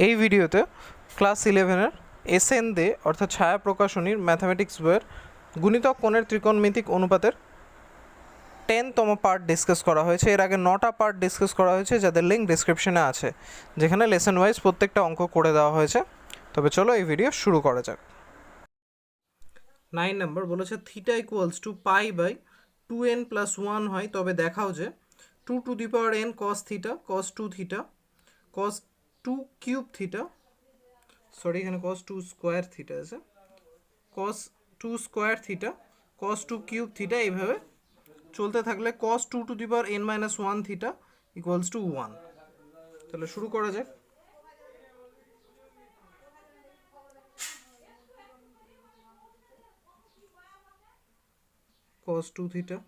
এই ভিডিওতে class 11-এর SN দে অর্থাৎ ছায়া প্রকাশনীর ম্যাথামেটিক্স বইয়ের গুণিতক কোণের ত্রিকোণমিতিক অনুপাতের 10তম পার্ট ডিসকাস করা হয়েছে। এর আগে 9টা পার্ট ডিসকাস করা হয়েছে, যাদের লিঙ্ক ডিসক্রিপশনে আছে, যেখানে লেসন ওয়াইজ প্রত্যেকটা অঙ্ক করে দেওয়া হয়েছে। তবে চলো এই ভিডিও শুরু করা যাক। 9 নম্বর বলেছে theta equals to pi by 2n+1 হয়, তবে দেখাও যে 2n cos theta cos 2 theta cos 2 cube theta, sorry এখানে cos 2 স্কোয়ার থিটা আছে, cos 2 square theta cos 2 cube theta এইভাবে চলতে থাকলে cos 2n-1 theta equals to 1। তাহলে শুরু করা যাক। cos 2 থিটা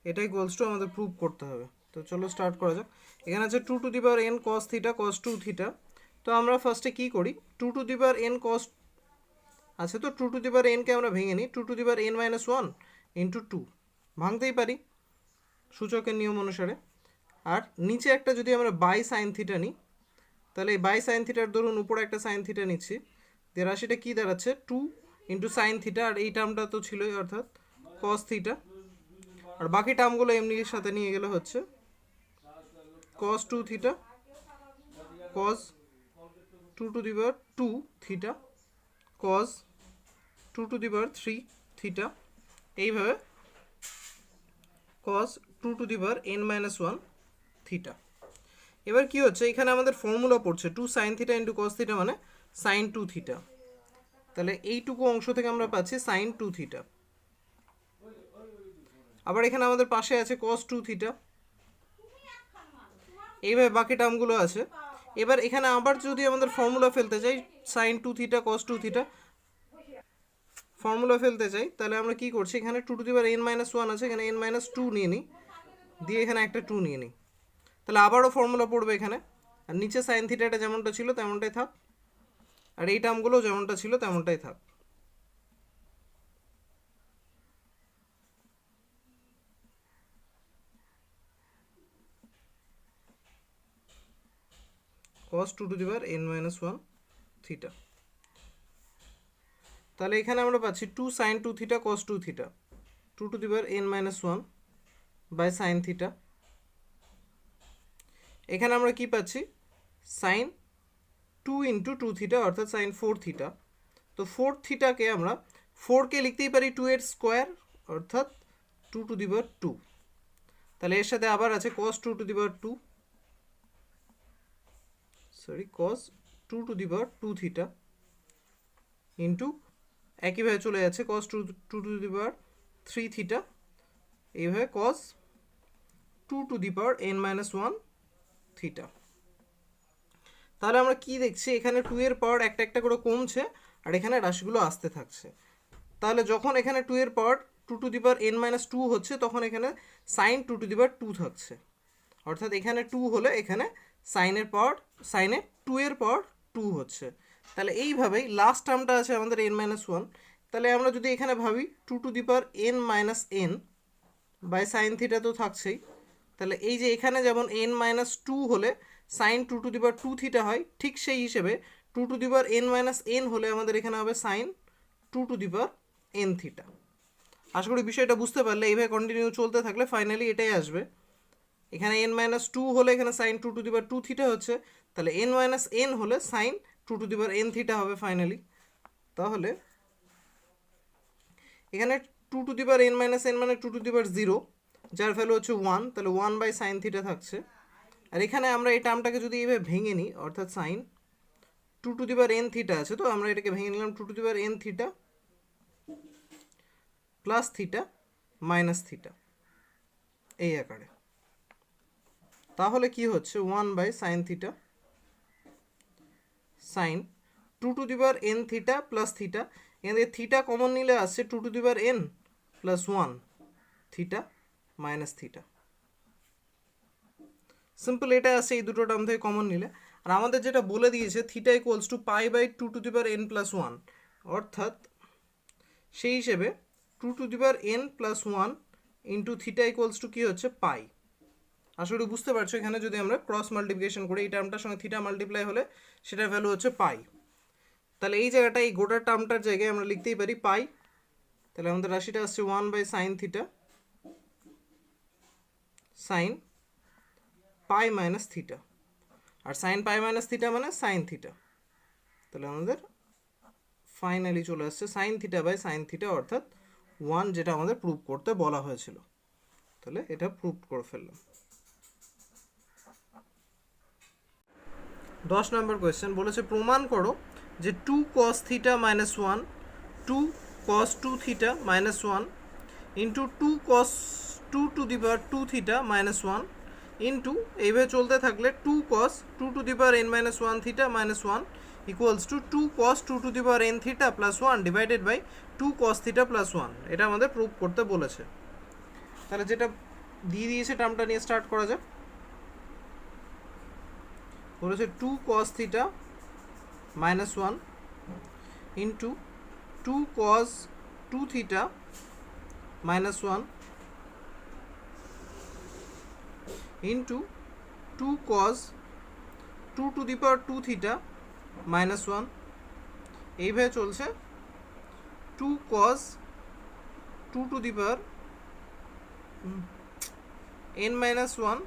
এটাই ইকুয়ালস টু আমাদের প্রুভ করতে হবে। তো চলো স্টার্ট করা যাক। এখানে আছে 2n cos theta cos 2 theta. তো আমরা ফার্স্টে কি করি, 2n cos আছে, তো 2n কে আমরা ভেঙে নিই। 2n-1 ইন্টু 2 ভাঙতেই পারি সূচকের নিয়ম অনুসারে। আর নিচে একটা যদি আমরা বাই সাইন থিটা নিই, তাহলে এই বাই সাইন থিটার ধরুন উপরে একটা সাইন থিটা নিচ্ছি, দিয়ে রাশিটা কী দাঁড়াচ্ছে 2 ইন্টু সাইন থিটা, আর এই টার্মটা তো ছিলই অর্থাৎ cos থিটা, আর বাকি টার্মগুলো এমনির সাথে নিয়ে গেলে হচ্ছে cos 2 theta cos 2 theta cos 2 theta, এইভাবে cos 2n-1 থিটা। এবার কি হচ্ছে, এখানে আমাদের ফর্মুলা পড়ছে 2 sin theta into cos theta মানে sin 2 থিটা। তাহলে এইটুকু অংশ থেকে আমরা পাচ্ছি sin 2 থিটা। আবার এখানে আমাদের পাশে আছে cos 2 থিটা, এইভাবে বাকি টার্মগুলো আছে। এবার এখানে আবার যদি আমাদের ফর্মুলা ফেলতে চাই sin 2 theta cos 2 theta formula ফেলতে চাই, তাহলে আমরা কি করছি, এখানে 2n-1 আছে, এখানে n-2 নিয়ে নিই, দিয়ে এখানে একটা 2 নিয়ে নিই, তাহলে আবারও ফর্মুলা পড়বে এখানে। আর নিচে সাইন থিটাটা যেমনটা ছিল তেমনটাই থাক, আর এই টার্মগুলো যেমনটা ছিল তেমনটাই থাক। cos 2n-1 theta. তাহলে এখানে আমরা পাচ্ছি 2 sin 2 theta cos 2 theta 2n-1 by sine theta. এখানে আমরা কি পাচ্ছি সাইন 2 ইন্টু 2 থিটা অর্থাৎ সাইন 4 থিটা। তো 4 থিটাকে আমরা 4কে লিখতেই পারি 2 এর স্কোয়ার অর্থাৎ 2 তাহলে এর সাথে আবার আছে cos 2 cos 2 থিটা ইন্টু একইভাবে চলে যাচ্ছে cos 2 থিটা, এইভাবে cos 2n-1 থিটা। তাহলে আমরা কি দেখছি, এখানে 2 এর পাওয়ার একটা একটা করে কমছে আর এখানে রাশিগুলো আসতে থাকছে। তাহলে যখন এখানে 2 এর পাওয়ার 2n-2 হচ্ছে, তখন এখানে sin 2 থাকছে, অর্থাৎ এখানে 2 হলে এখানে সাইনের পাওয়ার সাইনে 2 এর পাওয়ার 2 হচ্ছে। তাহলে এইভাবেই লাস্ট টার্মটা আছে আমাদের n-1। তাহলে আমরা যদি এখানে ভাবি 2n-n বাই সাইন থিটা তো থাকছেই, তাহলে এই যে এখানে যেমন n-2 হলে সাইন 2 থিটা হয়, ঠিক সেই হিসেবে 2n-n হলে আমাদের এখানে হবে সাইন 2n থিটা। আশা করি বিষয়টা বুঝতে পারলে। এইভাবে কন্টিনিউ চলতে থাকলে ফাইনালি এটাই আসবে। এখানে n-2 হলে এখানে সাইন 2 থিটা হচ্ছে, তাহলে n-n হলে সাইন 2n থিটা হবে ফাইনালি। তাহলে এখানে 2n-n মানে 2 যার ভ্যালু হচ্ছে 1, তাহলে 1 বাই সাইন থিটা থাকছে। আর এখানে আমরা এই টার্মটাকে যদি এইভাবে ভেঙে নিই, অর্থাৎ সাইন 2n থিটা আছে, তো আমরা এটাকে ভেঙে নিলাম 2n theta plus theta minus theta এই আকারে। তাহলে কি হচ্ছে 1 বাই sine theta sine 2n theta plus theta, এখানে থিটা কমন নিলে আসছে 2n+1 theta minus theta. Simple এটা আছে এই দুটো টার্ম থেকে কমন নিলে। আর আমাদের যেটা বলে দিয়েছে theta equals to pi by 2n+1, অর্থাৎ সেই হিসেবে 2n+1 into theta equals to কী হচ্ছে পাই। আশা করি বুঝতে পারছো, এখানে যদি আমরা ক্রস মাল্টিপ্লিকেশন করি এই টার্মটার সঙ্গে থিটা মাল্টিপ্লাই হলে সেটার ভ্যালু হচ্ছে পাই। তাহলে এই জায়গাটা এই গোটা টার্মটার জায়গায় আমরা লিখতেই পারি পাই। তাহলে আমাদের রাশিটা আসছে 1/sin theta sine pi minus theta, আর সাইন পাই মাইনাস থিটা মানে সাইন থিটা। তাহলে আমাদের ফাইনালি চলে আসছে sine theta by sine theta, অর্থাৎ 1, যেটা আমাদের প্রুভ করতে বলা হয়েছিল। তাহলে এটা প্রুভ করে ফেললাম। 10 নম্বর কোয়েশ্চেন বলেছে প্রমাণ করো যে 2 cos theta minus 1 2 cos 2 theta minus 1 into 2 cos 2 to the power 2 theta minus 1 into এইভাবে চলতে থাকলে 2 cos 2 to the power n minus 1 theta minus 1 equals to 2 cos 2 to the power n theta plus 1 divided by 2 cos theta plus 1। এটা আমাদের prove করতে বলেছে। তাহলে যেটা দিয়ে দিয়েছে টার্মটা নিয়ে স্টার্ট করা যাক। বলেছে 2 cos theta minus 1 into 2 cos 2 theta minus 1 into 2 cos 2 to the power 2 theta minus 1। এইভাবে চলছে 2 cos 2 to the power n minus 1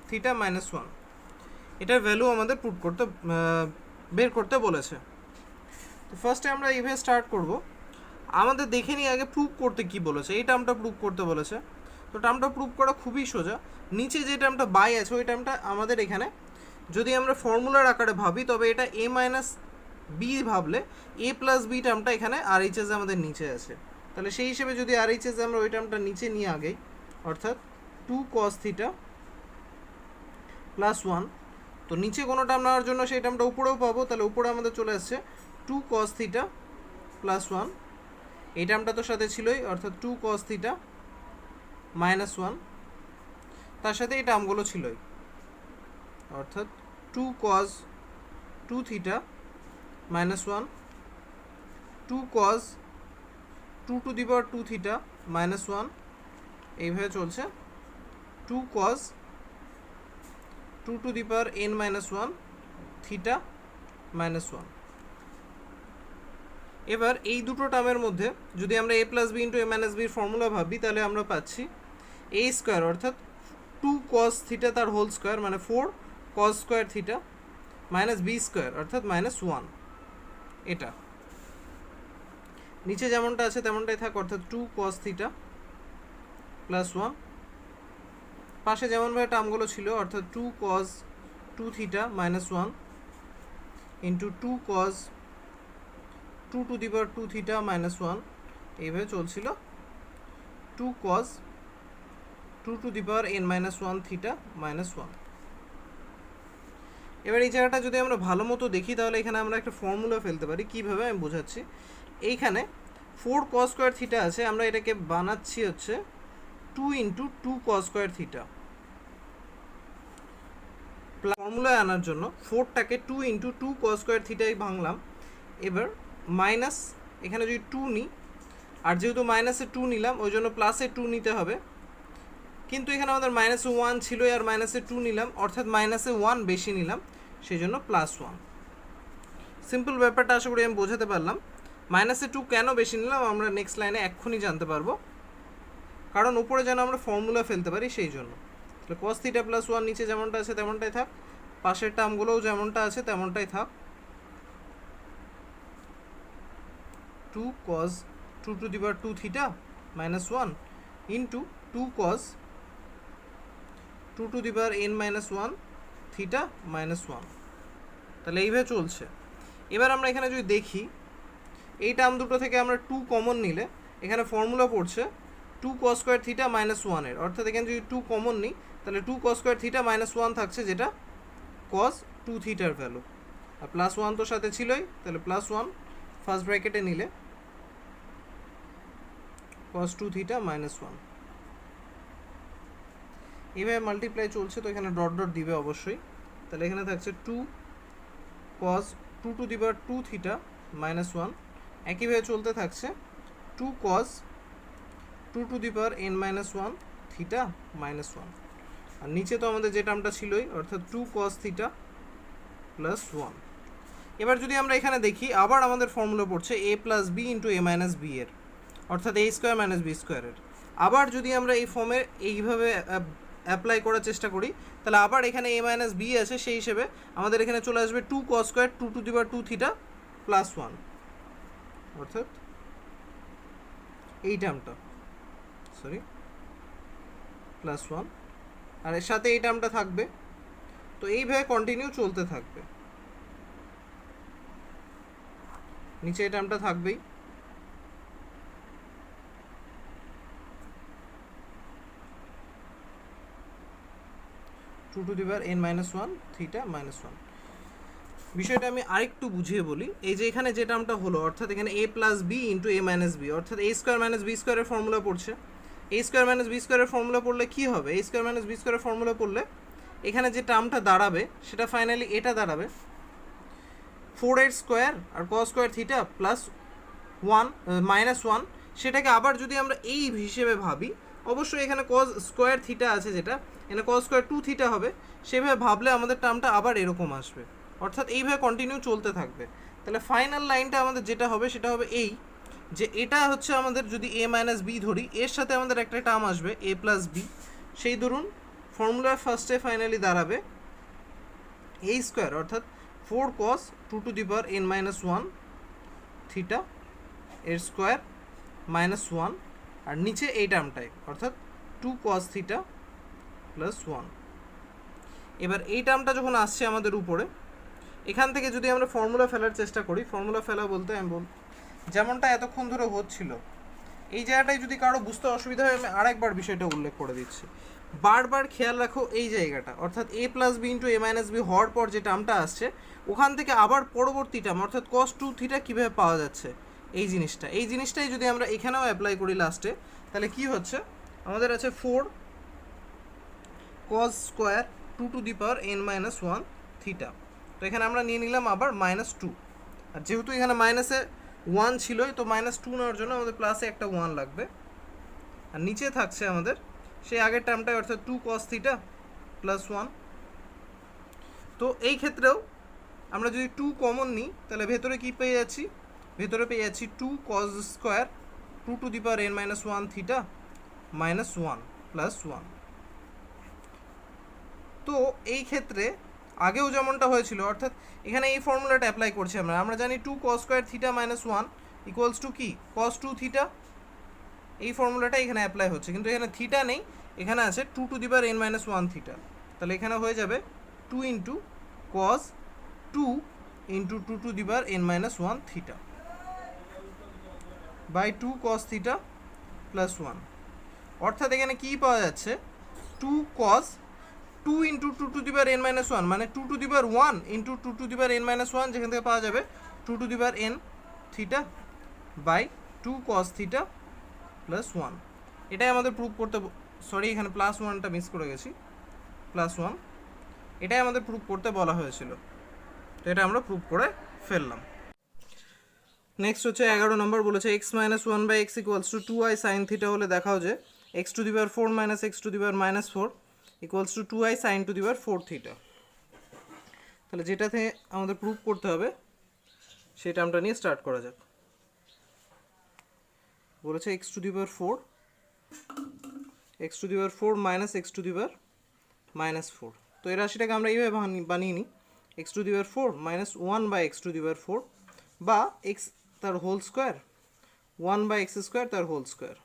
theta minus 1। এটার ভ্যালু আমাদের প্রুভ করতে বের করতে বলেছে। তো ফার্স্টে আমরা এইভাবে স্টার্ট করব। আমাদের দেখে নিই আগে প্রুভ করতে কি বলেছে। এই টার্মটা প্রুভ করতে বলেছে, তো টার্মটা প্রুভ করা খুবই সোজা। নিচে যে টার্মটা বাই আছে ওই টার্মটা আমাদের এখানে যদি আমরা ফর্মুলার আকারে ভাবি তবে এটা a মাইনাস বি ভাবলে a প্লাস বি টার্মটা এখানে RHS আমাদের নিচে আছে। তাহলে সেই হিসেবে যদি RHS আমরা ওই টার্মটা নিচে নিয়ে আগেই, অর্থাৎ 2 cos থিটা প্লাস 1, তো নিচে কোনো টার্ম নেওয়ার জন্য সেই টার্মটা উপরেও পাবো। তাহলে উপরে আমাদের চলে আসছে 2 cos থিটা প্লাস 1, এই টার্মটা তো সাথে ছিলই, অর্থাৎ 2 cos থিটা মাইনাস 1, তার সাথে এই টার্মগুলো ছিলই, অর্থাৎ 2 cos 2 theta minus 1 2 cos 2 to the power 2 theta minus 1। এইভাবে চলছে 2 cos 2 to the power n minus 1 theta minus 1। এবার এই দুটো টার্মের মধ্যে যদি আমরা a plus B into a minus বির ফর্মুলা ভাবি তাহলে আমরা পাচ্ছি a স্কোয়ার অর্থাৎ 2 cos থিটা তার হোল স্কোয়ার মানে 4 cos square theta minus B square অর্থাৎ মাইনাস 1। এটা নিচে যেমনটা আছে তেমনটাই থাক, অর্থাৎ 2 cos থিটা প্লাস 1, পাশে যেমনভাবে টার্মগুলো ছিল অর্থাৎ 2 cos 2 theta minus 1 into 2 cos 2 to the power 2 theta minus 1। এইভাবে চলছিল 2 cos 2 to the power n minus 1 theta minus 1। এবার এই জায়গাটা যদি আমরা ভালো মতো দেখি তাহলে এখানে আমরা একটা ফর্মুলা ফেলতে পারি। কীভাবে আমি বোঝাচ্ছি। এইখানে 4 cos স্কোয়ার থিটা আছে, আমরা এটাকে বানাচ্ছি হচ্ছে 2 ইন্টু 2 cos স্কোয়ার থিটা। ফর্মুলায় আনার জন্য 4টাকে 2 ইন্টু 2 cos স্কোয়ার থিটাই ভাঙলাম। এবার মাইনাস এখানে যদি 2 নিই, আর যেহেতু মাইনাসে 2 নিলাম ওই জন্য প্লাসে 2 নিতে হবে, কিন্তু এখানে আমাদের মাইনাসে 1 ছিল আর মাইনাসে 2 নিলাম অর্থাৎ মাইনাসে 1 বেশি নিলাম, সেই জন্য প্লাস 1। সিম্পল ব্যাপারটা আশা করি আমি বোঝাতে পারলাম। মাইনাসে 2 কেন বেশি নিলাম আমরা নেক্সট লাইনে এক্ষুনি জানতে পারবো, কারণ উপরে যেন আমরা ফর্মুলা ফেলতে পারি সেই জন্য। তাহলে cos থিটা প্লাস 1 নিচে যেমনটা আছে তেমনটাই থাক, পাশের টার্মগুলোও যেমনটা আছে তেমনটাই থাক। 2 cos 2 to the power 2 theta minus 1 into 2 cos 2 to the power n minus 1 theta minus 1। তাহলে এইভাবে চলছে। এবার আমরা এখানে যদি দেখি এই টার্ম দুটো থেকে আমরা 2 কমন নিলে এখানে ফর্মুলা পড়ছে 2 cos স্কোয়ার থিটা মাইনাস 1 এর, অর্থাৎ এখানে যদি 2 কমন নিই তাহলে 2 cos স্কোয়ার থিটা মাইনাস 1 থাকছে, যেটা cos 2 থিটার ভ্যালু, আর প্লাস 1 তো সাথে ছিলই। তাহলে প্লাস 1 ফার্স্ট ব্র্যাকেটে নিলে cos 2 থিটা মাইনাস 1। এইভাবে মাল্টিপ্লাই চলছে, তো এখানে ডট ডট দিবে অবশ্যই। তাহলে এখানে থাকছে 2 cos 2 to the power 2 theta minus 1। একইভাবে চলতে থাকছে 2 cos 2 to the power n minus 1 theta minus 1। আর নিচে তো আমাদের যে টার্মটা ছিলই, অর্থাৎ 2 cos থিটা প্লাস 1। এবার যদি আমরা এখানে দেখি, আবার আমাদের ফর্মুলা পড়ছে a plus B into A minus B এর, অর্থাৎ a স্কোয়ার মাইনাস বি স্কোয়ারের। আবার যদি আমরা এই ফর্মে এইভাবে অ্যাপ্লাই করার চেষ্টা করি, তাহলে আবার এখানে a মাইনাস বি আছে, সেই হিসেবে আমাদের এখানে চলে আসবে 2 cos square 2 to the power 2 theta plus 1, অর্থাৎ এই টার্মটা প্লাস 1, আর এর সাথে এই টার্মটা থাকবে। তো এইভাবে কন্টিনিউ চলতে থাকবে, নিচে এই টার্মটা থাকবেই। Two to the power n minus 1 theta minus 1। বিষয়টা আমি আরেকটু বুঝিয়ে বলি। এই যে এখানে যে টার্মটা হলো, অর্থাৎ এখানে a plus B into A minus B, অর্থাৎ a স্কোয়ার মাইনাস বি স্কোয়ারের ফর্মুলা পড়ছে। a স্কোয়ার মাইনাস বি স্কোয়ারের ফর্মুলা পড়লে কী হবে? a স্কোয়ার মাইনাস বি স্কোয়ারের ফর্মুলা পড়লে এখানে যে টার্মটা দাঁড়াবে সেটা ফাইনালি এটা দাঁড়াবে 4 স্কোয়ার আর cos square theta plus 1 minus 1। সেটাকে আবার যদি আমরা এই হিসেবে ভাবি, অবশ্যই এখানে cos স্কোয়ার থিটা আছে, যেটা এখানে cos স্কোয়ার 2 থিটা হবে, সেভাবে ভাবলে আমাদের টার্মটা আবার এরকম আসবে, অর্থাৎ এইভাবে কন্টিনিউ চলতে থাকবে। তাহলে ফাইনাল লাইনটা আমাদের যেটা হবে সেটা হবে এই, যে এটা হচ্ছে আমাদের যদি a মাইনাস বি ধরি, এর সাথে আমাদের একটা টার্ম আসবে a প্লাস বি, সেই ধরুন ফর্মুলার ফার্স্টে ফাইনালি দাঁড়াবে a স্কোয়ার, অর্থাৎ 4 cos 2 to the power n minus 1 theta এর স্কোয়ার মাইনাস 1, আর নিচে এই টার্মটাই, অর্থাৎ 2 cos থিটা প্লাস 1। এবার এই টার্মটা যখন আসছে আমাদের উপরে, এখান থেকে যদি আমরা ফর্মুলা ফেলার চেষ্টা করি, ফর্মুলা ফেলা বলতে আমি যেমনটা এতক্ষণ ধরে হচ্ছিল, এই জায়গাটায় যদি কারো বুঝতে অসুবিধা হয়, আমি আরেকবার বিষয়টা উল্লেখ করে দিচ্ছি। বারবার খেয়াল রাখো এই জায়গাটা, অর্থাৎ a plus B into A minus B হওয়ার পর যে টার্মটা আসছে, ওখান থেকে আবার পরবর্তী টার্ম অর্থাৎ cos 2 থিটা কীভাবে পাওয়া যাচ্ছে, এই জিনিসটাই যদি আমরা এখানেও অ্যাপ্লাই করি লাস্টে, তাহলে কি হচ্ছে, আমাদের আছে 4 cos square 2 to the power n minus 1 theta. তো এখানে আমরা নিয়ে নিলাম আবার -2, আর যেহেতু এখানে মাইনাসে 1 ছিলই, তো -2 নেওয়ার জন্য আমাদের প্লাসে একটা 1 লাগবে। আর নিচে থাকছে আমাদের সেই আগের টার্মটাই, অর্থাৎ 2 cos থিটা প্লাস 1। তো এই ক্ষেত্রেও আমরা যদি 2 কমন নিই, তাহলে ভেতরে কি পেয়ে যাচ্ছি? ভেতরে পেয়ে যাচ্ছি 2 cos square 2 to the power n minus 1 theta minus 1 plus 1। তো এই ক্ষেত্রে আগেও যেমনটা হয়েছিল, অর্থাৎ এখানে এই ফর্মুলাটা অ্যাপ্লাই করছি আমরা জানি 2 cos square theta minus 1 equals to কি? cos 2 theta. এই ফর্মুলাটা এখানে অ্যাপ্লাই হচ্ছে, কিন্তু এখানে থিটা নেই, এখানে আছে 2 to the power n minus 1 theta. তাহলে এখানে হয়ে যাবে 2 into cos 2 into 2 to the power n minus 1 theta by 2 cos theta plus 1। অর্থাৎ এখানে কী পাওয়া যাচ্ছে? 2 cos 2 into 2 to the power n minus 1, মানে 2 to the power 1 into 2 to the power n minus 1, যেখান থেকে পাওয়া যাবে 2 to the power n theta by 2 cos theta plus 1। এটাই আমাদের প্রুভ করতে, সরি এখানে প্লাস 1টা মিস করে গেছি, প্লাস 1, এটাই আমাদের প্রুভ করতে বলা হয়েছিল। তো এটা আমরা প্রুভ করে ফেললাম। নেক্সট হচ্ছে 11 নম্বর, বলেছে x minus 1 by X equals to 2i sine theta হলে দেখাও যে x to the power 4 minus x to the power minus 4 equals to 2i sine to the power 4 theta. তাহলে যেটাতে আমাদের প্রুভ করতে হবে সেই টার্মটা নিয়ে স্টার্ট করা যাক। বলেছে x to the power 4 minus x to the power minus 4। তো এই রাশিটাকে আমরা এইভাবে বানিয়ে নিই, x to the power 4 minus 1 by x to the power 4 বা এক্স তার whole square 1 by x square তার হোল স্কোয়ার।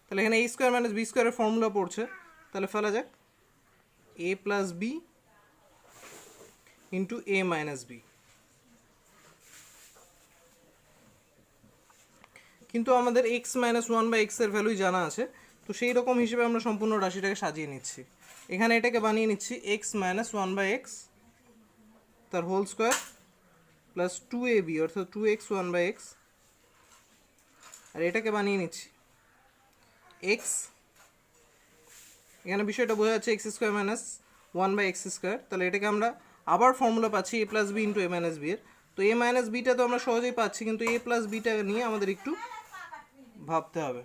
তাহলে এখানে a স্কোয়ার মাইনাস বি স্কোয়ারের ফর্মুলা পড়ছে, তাহলে ফেলা যাক a plus B into A minus b. কিন্তু আমাদের x মাইনাস 1 বাই এক্সের ভ্যালুই জানা আছে, তো সেই রকম হিসেবে আমরা সম্পূর্ণ রাশিটাকে সাজিয়ে নিচ্ছি। এখানে এটাকে বানিয়ে নিচ্ছি x মাইনাস 1 বাই এক্স তার হোল স্কোয়ার প্লাস 2ab অর্থাৎ 2x 1 বাই এক্স, আর এটাকে বানিয়ে নিচ্ছি x এখানে বিষয়টা বোঝা যাচ্ছে X square minus one by x square. তাহলে এটাকে আমরা আবার ফর্মুলা পাচ্ছি A plus B into A minus B এর। তো এ মাইনাস বিটা তো আমরা সহজেই পাচ্ছি, কিন্তু এ প্লাস বিটা নিয়ে আমাদের একটু ভাবতে হবে।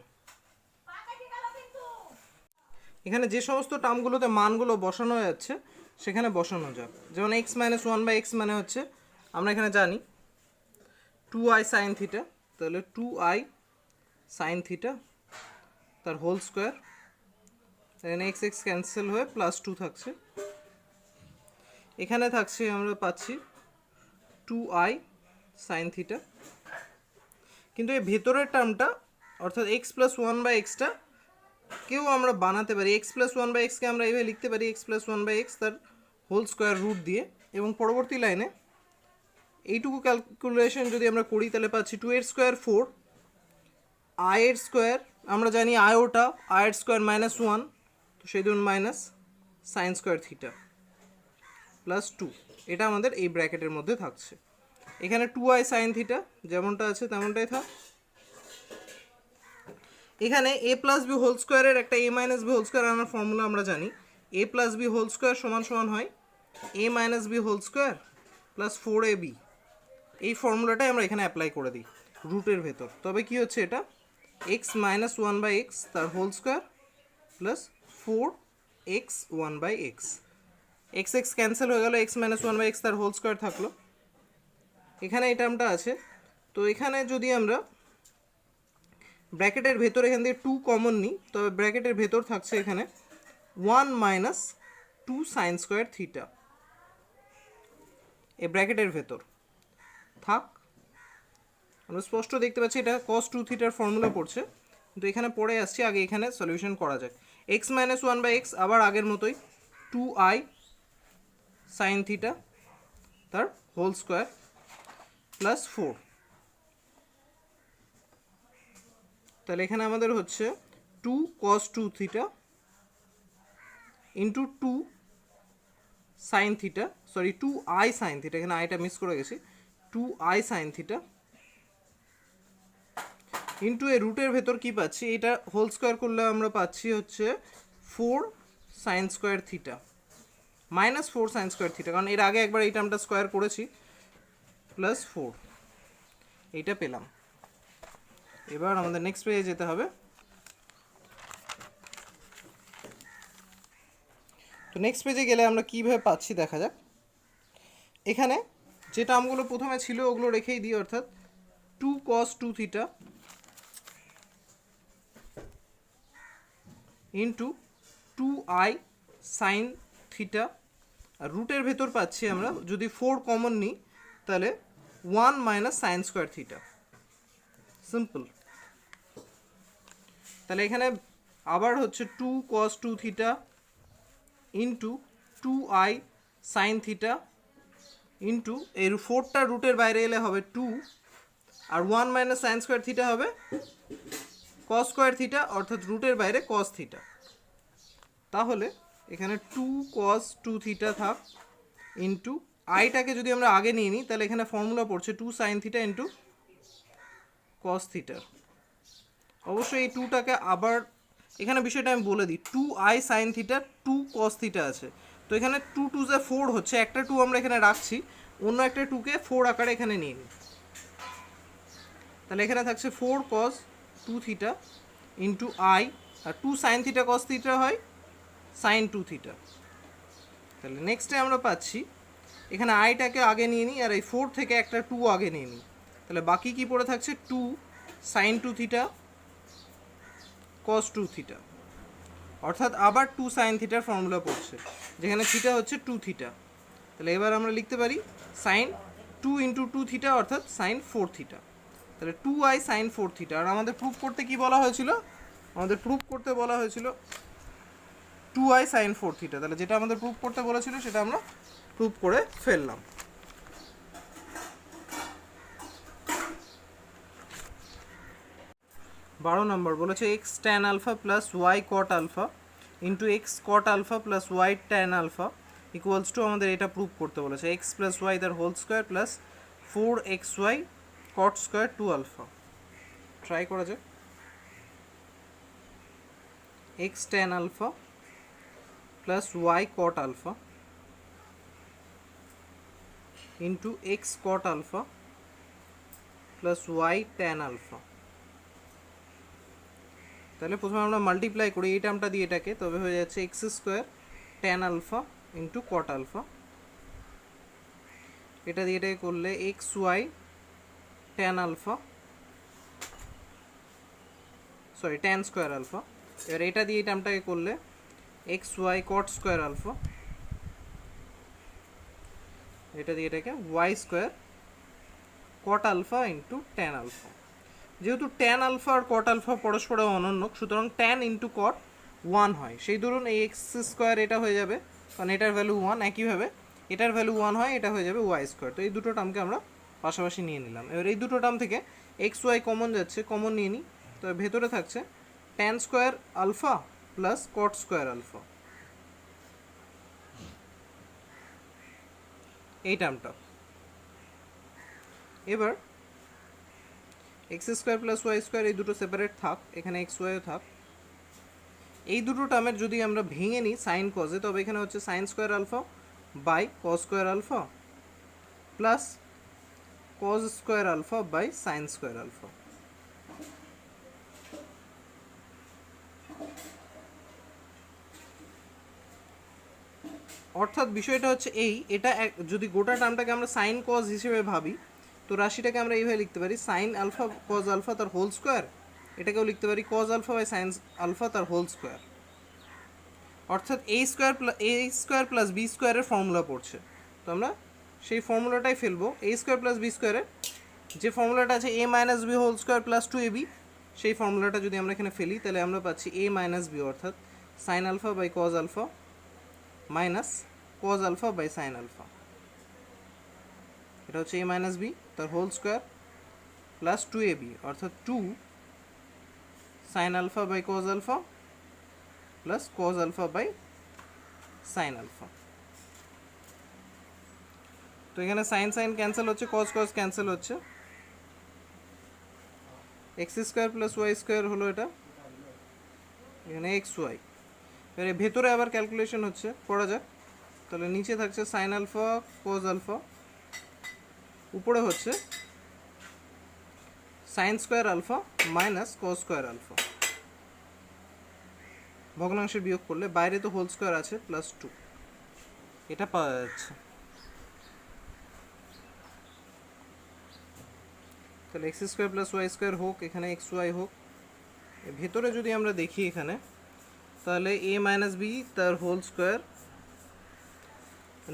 এখানে যে সমস্ত টার্মগুলোতে মানগুলো বসানো যাচ্ছে সেখানে বসানো যাক। যেমন X minus one by X মানে হচ্ছে আমরা এখানে জানি টু আই সাইন থিটা, তাহলে টু আই সাইন থিটা তার হোল স্কোয়ার, এখানে এক্স এক্স ক্যান্সেল হয়ে প্লাস টু থাকছে। এখানে থাকছে আমরা পাচ্ছি টু আই সাইন থিটা, কিন্তু এই ভেতরের টার্মটা অর্থাৎ এক্স প্লাস ওয়ান বাই এক্সটা কেউ আমরা বানাতে পারি। এক্স প্লাস ওয়ান বাই এক্সকে আমরা এইভাবে লিখতে পারি X plus one by x তার হোল স্কোয়ার রুট দিয়ে, এবং পরবর্তী লাইনে এইটুকু ক্যালকুলেশন যদি আমরা করি তাহলে পাচ্ছি টু এর স্কোয়ার ফোর, আই এর স্কোয়ার আমরা জানি আয়োটা, আই এর স্কোয়ার মাইনাস ওয়ান, তো সেই ধরুন minus sine square theta plus two, এটা আমাদের এই ব্র্যাকেটের মধ্যে থাকছে। এখানে টু আই সাইন থিটা যেমনটা আছে তেমনটাই থাক। এখানে এ প্লাস বি হোল স্কোয়ারের একটা a minus b whole square আনার ফর্মুলা আমরা জানি, a plus B whole square সমান সমান হয় a minus b whole square plus four a b. এই ফর্মুলাটাই আমরা এখানে অ্যাপ্লাই করে দিই রুটের ভেতর। তবে কি হচ্ছে এটা x minus one by x তার whole square plus four x one by x, x x cancel হয়ে গেল, x minus one by x তার হোল স্কোয়ার থাকলো। এখানে এই টার্মটা আছে, তো এখানে যদি আমরা ব্র্যাকেটের ভেতর এখান থেকে টু কমন নিই তবে ব্র্যাকেটের ভেতর থাকছে এখানে one minus two sine square theta, এই ব্র্যাকেটের ভেতর থাক। আমরা স্পষ্ট দেখতে পাচ্ছি এটা কস টু থিটার ফর্মুলা পড়ছে, কিন্তু এখানে পড়ে আসছি, আগে এখানে সলিউশন করা যাক। X minus one by X আবার আগের মতোই টু আই সাইন থিটা তার হোল স্কোয়ার প্লাস ফোর, তাহলে এখানে আমাদের হচ্ছে two cos two theta into two sine theta, sorry two I sine theta, এখানে আইটা মিস করে গেছি, two I sine theta into এই রুটের ভেতর কি পাচ্ছি, এটা হোল স্কোয়ার করলে আমরা পাচ্ছি হচ্ছে four sine square theta minus four sine square theta, কারণ এর আগে একবার এই টার্মটা স্কোয়ার করেছি, প্লাস ফোর, এইটা পেলাম। এবার আমাদের নেক্সট পেজে যেতে হবে। তো নেক্সট পেজে গেলে আমরা কীভাবে পাচ্ছি দেখা যাক। এখানে যে টার্মগুলো প্রথমে ছিল ওগুলো রেখেই দিই, অর্থাৎ two cos two theta into two I sine theta, আর রুটের ভেতর পাচ্ছি আমরা যদি ফোর কমন নিই তাহলে one minus sine square theta, simple. তাহলে এখানে আবার হচ্ছে two cos two theta into two I sine theta into এই ফোরটা রুটের বাইরে এলে হবে টু, আর one minus sine square theta হবে কস স্কোয়ার থিটা, অর্থাৎ রুটের বাইরে কস থিটা। তাহলে এখানে টু কস টু থিটা থাক ইন্টু আইটাকে যদি আমরা আগে নিয়ে নিই তাহলে এখানে ফর্মুলা পড়ছে two sine theta into cos থিটার। অবশ্যই এই টুটাকে আবার এখানে বিষয়টা আমি বলে দিই, two I sine theta two cos theta আছে, তো এখানে টু টু যে ফোর হচ্ছে, একটা টু আমরা এখানে রাখছি, অন্য একটা টুকে ফোর আকারে এখানে নিয়ে নিই, তাহলে এখানে থাকছে four cos two theta into I, আর two sine theta cos theta হয় সাইন টু থিটা। তাহলে নেক্সটে আমরা পাচ্ছি এখানে আইটাকে আগে নিয়ে নিই আর এই ফোর থেকে একটা টু আগে নিয়ে নিই, তাহলে বাকি কি পড়ে থাকছে two sine two theta cos two theta, অর্থাৎ আবার টু সাইন থিটার ফর্মুলা পড়ছে যেখানে থিটা হচ্ছে টু থিটা। তাহলে এবার আমরা লিখতে পারি sine two into two theta অর্থাৎ সাইন ফোর থিটা, তাহলে two I sine four theta. আর আমাদের প্রুফ করতে কি বলা হয়েছিল, আমাদের প্রুফ করতে বলা হয়েছিল two I sine four theta, তাহলে যেটা আমাদের প্রুফ করতে বলেছিল সেটা আমরা প্রুফ করে ফেললাম। 12 নম্বর বলেছে X tan alpha plus Y cot alpha into X cot alpha plus Y tan alpha equals to, আমাদের এটা প্রুভ করতে বলেছে এক্স প্লাস ওয়াই তার whole square plus four X Y cot square two alpha. Try করা যাক। X tan alpha plus Y cot alpha into X cot alpha plus Y tan alpha. তাহলে প্রথমে আমরা মাল্টিপ্লাই করি এই টার্মটা দিয়ে এটাকে, তবে হয়ে যাচ্ছে X square tan alpha into cot alpha. এটা দিয়ে এটাকে করলে X Y tan alpha, sorry tan square alpha. এবার এটা দিয়ে এই টার্মটাকে করলে X Y cot square alpha, এটা দিয়ে এটাকে Y square cot alpha into tan alpha. যেহেতু ট্যান আলফা আর কট আলফা পরস্পর অনন্য, সুতরাং ট্যান ইন্টু কট 1 হয়। সেই ধরুন এই এক্স স্কোয়ার এটা হয়ে যাবে, কারণ এটার ভ্যালু 1, একইভাবে এটার ভ্যালু 1 হয়, এটা হয়ে যাবে ওয়াই স্কোয়ার। তো এই দুটো টার্মকে আমরা পাশাপাশি নিয়ে নিলাম। এবার এই দুটো টার্ম থেকে এক্স ওয়াই কমন যাচ্ছে, কমন নিয়ে নিই। তো ভেতরে থাকছে tan square alpha plus cot square alpha, এই টার্মটা। এবার X square plus Y square এই দুটো সেপারেট থাক, এখানে এক্স ওয়াইও থাক। এই দুটো টার্মের যদি আমরা ভেঙে নিই সাইন কজে, তবে এখানে হচ্ছে sine square alpha by cos square alpha plus cos square alpha by sine square alpha. অর্থাৎ বিষয়টা হচ্ছে এটা যদি গোটা টার্মটাকে আমরা সাইন কজ হিসেবে ভাবি, তো রাশিটাকে আমরা এইভাবে লিখতে পারি সাইন আলফা কজ আলফা তার হোল স্কোয়ার, এটাকেও লিখতে পারি cos alpha by sine alpha তার হোল স্কোয়ার। অর্থাৎ এ স্কোয়ার প্লাস বি স্কোয়ারের ফর্মুলা পড়ছে, তো আমরা সেই ফর্মুলাটাই ফেলবো। এ স্কোয়ার প্লাস বি স্কোয়ারের যে ফর্মুলাটা আছে a minus b whole square plus 2ab, সেই ফর্মুলাটা যদি আমরা এখানে ফেলি তাহলে আমরা পাচ্ছি এ মাইনাস বি, অর্থাৎ sine alpha by cos alpha minus cos alpha by sine alpha. এটা হচ্ছে এ মাইনাস বি তার হোল স্কোয়ার প্লাস 2ab, অর্থাৎ 2 sine alpha by cos alpha plus cos alpha by sine alpha. তো এখানে sine sine cancel হচ্ছে, cos cos cancel হচ্ছে, x square plus Y square হলো এটা, এখানে এক্স ওয়াই। এর ভেতরে আবার ক্যালকুলেশন হচ্ছে, করা যাক। তাহলে নিচে থাকছে সাইন আলফা কজ আলফা, উপরে হচ্ছে sine square alpha minus cos square alpha. ভগ্নাংশের বিয়োগ করলে বাইরে তো হোল স্কোয়ার আছে প্লাস 2, এটা পাওয়া যাচ্ছে। তাহলে X square plus Y square হোক, এখানে এক্স ওয়াই হোক। ভেতরে যদি আমরা দেখি এখানে, তাহলে এ মাইনাস বি তার হোল স্কোয়ার,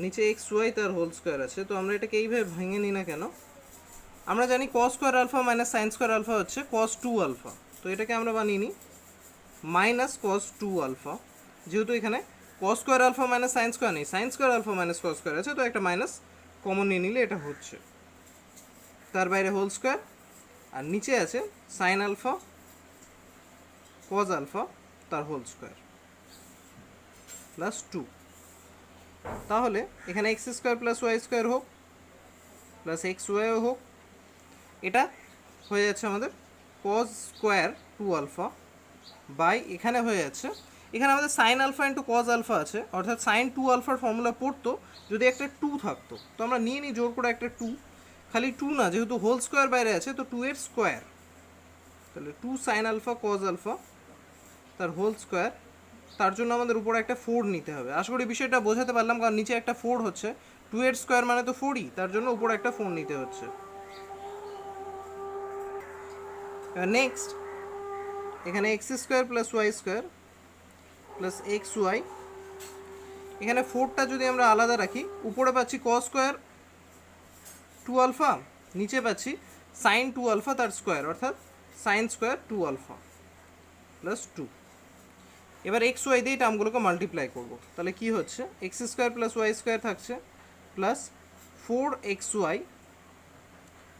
নিচে এক্স ওয়াই তার হোল স্কোয়ার আছে। তো আমরা এটাকে এইভাবে ভেঙে নিই না কেন? আমরা জানি cos square alpha minus sine square alpha হচ্ছে কস 2 আলফা, তো এটাকে আমরা বানিয়ে নিই মাইনাস কস 2 আলফা। যেহেতু এখানে cos square alpha minus sine square নেই, sine square alpha minus cos square আছে, তো একটা মাইনাস কমন নিয়ে নিলে এটা হচ্ছে, তার বাইরে হোল স্কোয়ার, আর নিচে আছে সাইন আলফা কজ আলফা তার হোল স্কোয়ার প্লাস 2। তাহলে এখানে X square plus Y square হোক প্লাস এক্স ওয়াইও হোক, এটা হয়ে যাচ্ছে আমাদের কজ স্কোয়ার 2 আলফা বাই, এখানে হয়ে যাচ্ছে, এখানে আমাদের sine alpha into cos alpha আছে, অর্থাৎ সাইন 2 আলফার ফর্মুলা পড়তো যদি একটা 2 থাকতো। তো আমরা নিয়ে নিই জোর করে একটা 2, খালি 2 না, যেহেতু হোল স্কোয়ার বাইরে আছে তো 2 এর স্কোয়ার, তাহলে 2 সাইন আলফা কজ আলফা তার হোল স্কোয়ার। তার জন্য আমাদের উপরে একটা 4 নিতে হবে। আশা করি বিষয়টা বোঝাতে পারলাম, কারণ নিচে একটা 4 হচ্ছে, 2 এর স্কোয়ার মানে তো 4ই, তার জন্য উপরে একটা 4 নিতে হচ্ছে। নেক্সট এখানে X square plus Y square plus X Y, এখানে 4টা যদি আমরা আলাদা রাখি, উপরে পাচ্ছি কস স্কোয়ার 2 আলফা, নিচে পাচ্ছি সাইন 2 আলফা তার স্কোয়ার, অর্থাৎ সাইন স্কোয়ার 2 আলফা প্লাস 2। এবার এক্স ওয়াই দিয়ে টার্মগুলোকে মাল্টিপ্লাই করবো, তাহলে কি হচ্ছে x square plus Y square থাকছে plus 4 xy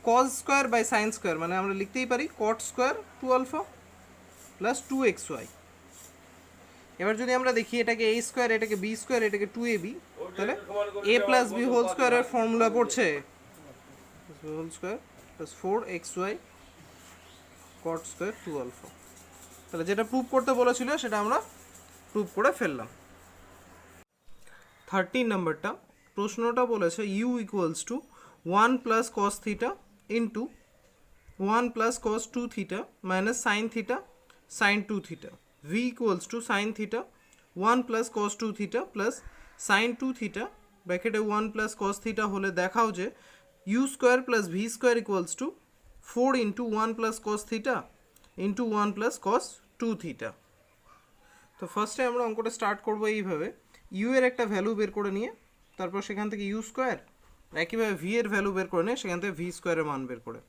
cos square by sine square, মানে আমরা লিখতেই পারি কট স্কোয়ার 2 আলফা প্লাস 2xy। এবার যদি আমরা দেখি এটাকে a স্কোয়ার, এটাকে b স্কোয়ার, এটাকে 2ab, তাহলে a প্লাস b হোল স্কোয়ারের ফর্মুলা পড়ছে whole square plus 4xy cot square 2 alpha. তাহলে যেটা প্রুভ করতে বলেছিল সেটা আমরা প্রুভ করে ফেললাম। 13 নাম্বারটা প্রশ্নটা বলেছে u equals to 1 plus cos theta into 1 plus cos 2 theta minus sine theta sine 2 theta v equals to sine theta 1 plus cos 2 theta plus sine 2 theta ব্র্যাকেটে 1 প্লাস কস থিটা হলে দেখাও যে u square plus v square equals to 4 into 1 plus cos theta into 1 plus cos 2 theta. তো ফার্স্টে আমরা অঙ্কটা start করবো এইভাবে, ইউ এর একটা ভ্যালু বের করে নিয়ে তারপর সেখান থেকে ইউ স্কোয়ার, একইভাবে ভি এর ভ্যালু বের করে নিয়ে সেখান থেকে ভি স্কোয়ারের মান বের করে।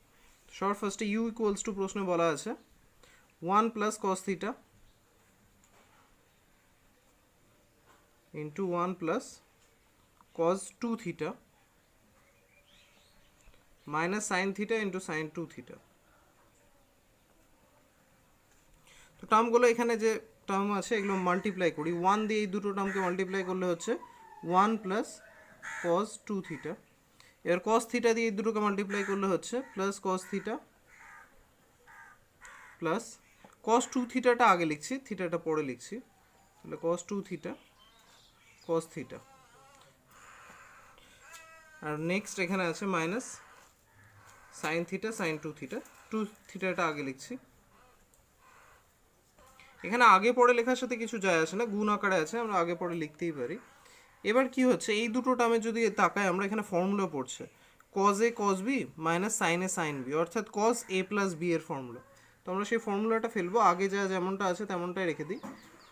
সবার ফার্স্টে ইউ ইকুয়ালস টু প্রশ্নে বলা আছে 1 plus cos theta into 1 plus cos 2 theta minus sine theta into sign 2 theta. তো টার্মগুলো এখানে যে টার্ম আছে এগুলো মাল্টিপ্লাই করি, 1 দিয়ে এই দুটো টার্মকে মাল্টিপ্লাই করলে হচ্ছে 1 প্লাস কস 2 থিটা, এবার কস থিটা দিয়ে এই দুটোকে মাল্টিপ্লাই করলে হচ্ছে plus cos theta plus cos 2 থিটাটা আগে লিখছি, থিটাটা পরে লিখছি, তাহলে কস 2 থিটা কস থিটা, আর নেক্সট এখানে আছে minus sine theta sine 2 theta, 2 থিটাটা আগে লিখছি। এখানে আগে পরে লেখার সাথে কিছু যায় আসে না, গুণ আকারে আছে, আমরা আগে পরে লিখতেই পারি। এবার কি হচ্ছে, এই দুটো টার্মে যদি তাকাই আমরা এখানে ফর্মুলা পড়ছে কজ এ কজ বি মাইনাস সাইন এ সাইন বি, অর্থাৎ কজ এ প্লাস বি এর ফর্মুলা। তো আমরা সেই ফর্মুলাটা ফেলবো, আগে যা যেমনটা আছে তেমনটাই রেখে দিই,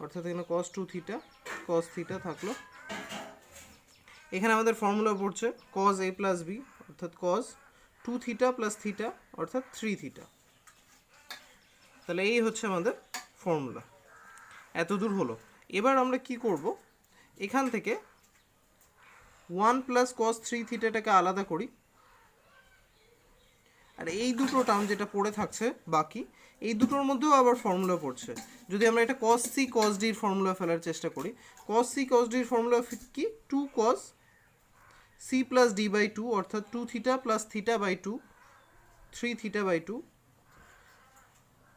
অর্থাৎ এখানে কস 2 থিটা কস থিটা থাকলো। এখানে আমাদের ফর্মুলা পড়ছে কজ এ প্লাস বি অর্থাৎ কজ 2 থিটা প্লাস থিটা অর্থাৎ 3 থিটা। তাহলে এই হচ্ছে আমাদের ফর্মুলা, এত দূর হলো। এবার আমরা কি করব, এখান থেকে 1 প্লাস কস 3 থিটাটাকে আলাদা করি, আর এই দুটো টার্ম যেটা পড়ে থাকছে বাকি, এই দুটোর মধ্যেও আবার ফর্মুলা পড়ছে। যদি আমরা এটা কস সি কস ডির ফর্মুলা ফেলার চেষ্টা করি, কস সি কস ডির ফর্মুলা কি, 2 cos C plus D by 2 অর্থাৎ 2 theta plus theta by 2 3 theta by 2।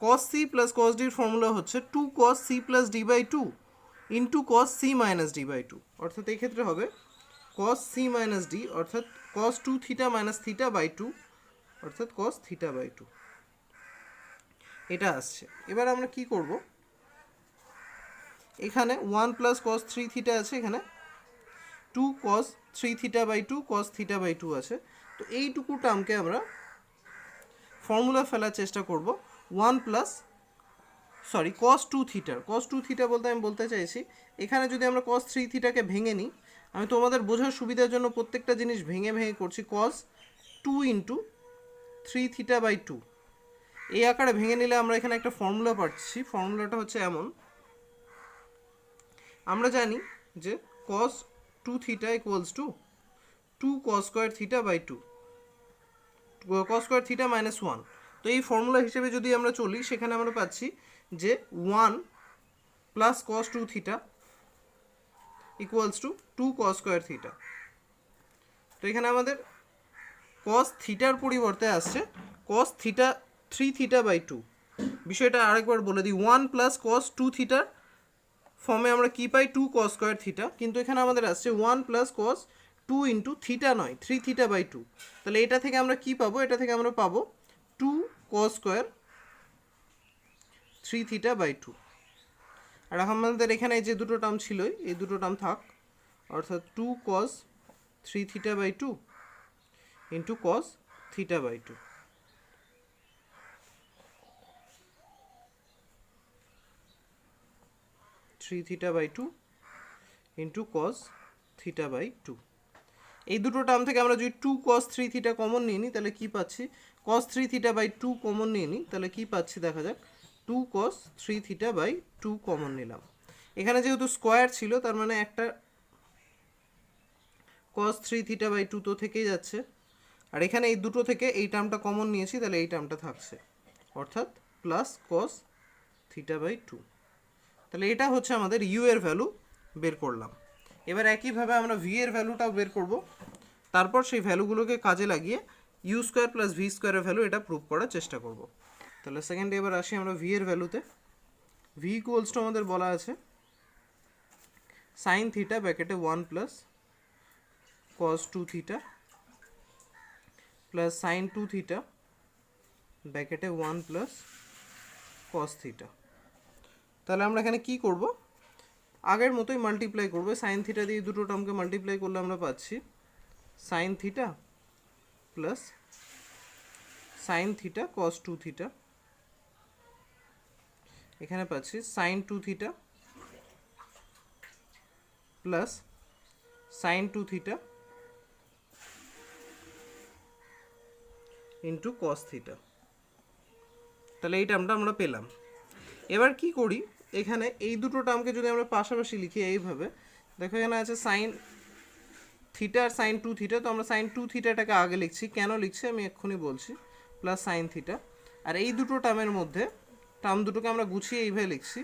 cos c plus cos d এর ফর্মুলা হচ্ছে 2 cos c plus d by 2 into cos c minus d by 2, অর্থাৎ এই ক্ষেত্রে হবে cos c মাইনাস d অর্থাৎ cos 2 theta minus theta by 2 অর্থাৎ cos theta by 2, এটা আসছে। এবার আমরা কি করব, এখানে 1 প্লাস cos 3 থিটা আছে, এখানে 2 cos 3 theta by 2 cos theta by 2 আছে। তো এইটুকু টার্মকে আমরা ফর্মুলা ফেলার চেষ্টা করব 1 প্লাস cos 2 থিটার, cos 2 থিটা বলতে আমি বলতে চাইছি এখানে যদি আমরা cos 3 থিটাকে ভেঙে নিই, আমি তোমাদের বোঝার সুবিধার জন্য প্রত্যেকটা জিনিস ভেঙে ভেঙে করছি, cos 2 ইন্টু 3 থিটা বাই 2 এই আকারে ভেঙে নিলে আমরা এখানে একটা ফর্মুলা পাচ্ছি। ফর্মুলাটা হচ্ছে এমন, আমরা জানি যে cos 2 theta equals to 2 cos square theta by 2 cos square theta minus 1। তো এই ফর্মুলা হিসেবে যদি আমরা চলি, সেখানে আমরা পাচ্ছি যে 1 plus cos 2 theta equals to 2 cos square theta. তো এখানে আমাদের cos থিটার পরিবর্তে আসছে cos থিটা 3 থিটা বাই 2। বিষয়টা আরেকবার বলে দিই, 1 প্লাস cos 2 থিটার ফর্মে আমরা কি পাই 2 cos স্কোয়ার থিটা, কিন্তু এখানে আমাদের আসছে 1 প্লাস cos 2 ইন্টু থিটা নয় 3 থিটা বাই 2। তাহলে এটা থেকে আমরা কি পাবো, এটা থেকে আমরা পাবো 2 cos স্কোয়ার 3 থিটা বাই 2। আর আমাদের এখানে যে দুটো টার্ম ছিল এই দুটো টার্ম থাক, অর্থাৎ 2 cos 3 theta by 2 into cos theta by 2। Three theta by 2 into cos theta by 2। এই দুটো টার্ম থেকে আমরা যদি 2 cos 3 থিটা কমন নিয়ে নিই তাহলে কি পাচ্ছি, cos 3 থিটা বাই 2 কমন নিয়ে নিই তাহলে কি পাচ্ছি দেখা যাক, 2 cos 3 থিটা বাই 2 কমন নিলাম। এখানে যেহেতু স্কোয়ার ছিল তার মানে একটা cos 3 থিটা বাই 2 তো থেকেই যাচ্ছে, আর এখানে এই দুটো থেকে এই টার্মটা কমন নিয়েছি তাহলে এই টার্মটা থাকছে, অর্থাৎ প্লাস cos থিটা বাই 2। তাহলে এটা হচ্ছে আমাদের ইউ এর ভ্যালু বের করলাম। এবার একইভাবে আমরা ভি এর ভ্যালুটাও বের করব, তারপর সেই ভ্যালুগুলোকে কাজে লাগিয়ে ইউ স্কোয়ার প্লাস ভি স্কোয়ারের ভ্যালু এটা প্রুভ করার চেষ্টা করব। তাহলে সেকেন্ডে এবার আসি আমরা ভি এর ভ্যালুতে। ভি ইকুয়ালস টু আমাদের বলা আছে সাইন থিটা ব্র্যাকেটে 1 plus cos 2 theta plus sine 2 theta ব্র্যাকেটে 1 প্লাস cos থিটা। তাহলে আমরা এখানে কি করব, আগের মতোই মাল্টিপ্লাই করব। সাইন থিটা দিয়ে দুটো টার্মকে মাল্টিপ্লাই করলে আমরা পাচ্ছি sine theta plus sine theta cos 2 theta, এখানে পাচ্ছি sine 2 theta plus sine 2 theta into cos theta. তাহলে এই টার্মটা আমরা পেলাম। এবার কি করি, এখানে এই দুটো টার্মকে যদি আমরা পাশাপাশি লিখি এইভাবে, দেখো এখানে আছে সাইন থিটা আর সাইন 2 থিটা, তো আমরা সাইন 2 থিটাটাকে আগে লিখছি, কেন লিখছি আমি এক্ষুনি বলছি, প্লাস সাইন থিটা। আর এই দুটো টার্মের মধ্যে টার্ম দুটোকে আমরা গুছিয়ে এইভাবে লিখছি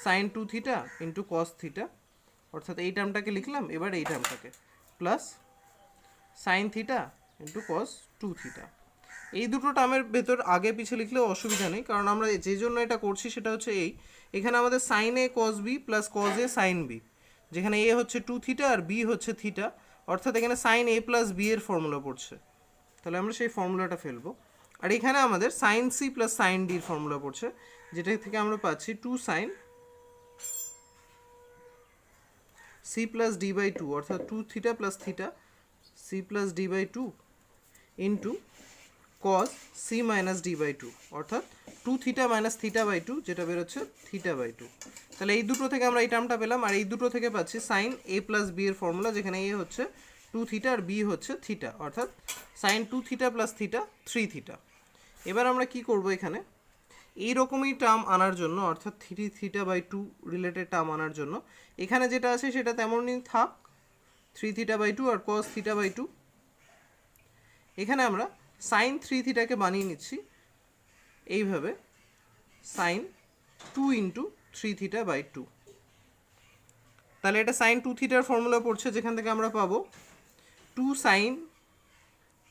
sine 2 theta into cos theta, অর্থাৎ এই টার্মটাকে লিখলাম, এবার এই টার্মটাকে plus sine theta into cos 2 theta. এই দুটো টার্মের ভেতর আগে পিছিয়ে লিখলেও অসুবিধা নেই, কারণ আমরা যে জন্য এটা করছি সেটা হচ্ছে এখানে আমাদের sine A cos B plus cos A sine B, যেখানে এ হচ্ছে 2 থিটা আর বি হচ্ছে থিটা, অর্থাৎ এখানে সাইন এ প্লাস বি এর ফর্মুলা পড়ছে। তাহলে আমরা সেই ফর্মুলাটা ফেলবো। আর এখানে আমাদের সাইন সি প্লাস সাইন ডির ফর্মুলা পড়ছে, যেটা থেকে আমরা পাচ্ছি 2 sine C plus D by 2, অর্থাৎ 2 theta plus theta C plus D by 2 into cos C minus D by 2, অর্থাৎ 2 থিটা মাইনাস থিটা বাই 2, যেটা বেরোচ্ছে থিটা বাই 2। তাহলে এই দুটো থেকে আমরা এই টার্মটা পেলাম, আর এই দুটো থেকে পাচ্ছি সাইন এ প্লাস বি এর ফর্মুলা, যেখানে এ হচ্ছে 2 থিটা আর বি হচ্ছে থিটা, অর্থাৎ sine 2 theta plus theta 3 theta. এবার আমরা কি করব, এখানে এইরকমই টার্ম আনার জন্য, অর্থাৎ 3 থিটা বাই 2 রিলেটেড টার্ম আনার জন্য, এখানে যেটা আছে সেটা তেমনই থাক, 3 থিটা বাই 2 আর cos থিটা বাই 2। এখানে আমরা সাইন 3 থিটাকে বানিয়ে নিচ্ছি এইভাবে, সাইন 2 ইন্টু 3 থিটা বাই 2। তাহলে এটা সাইন 2 থিটার ফর্মুলা পড়ছে, যেখান থেকে আমরা পাবো 2 সাইন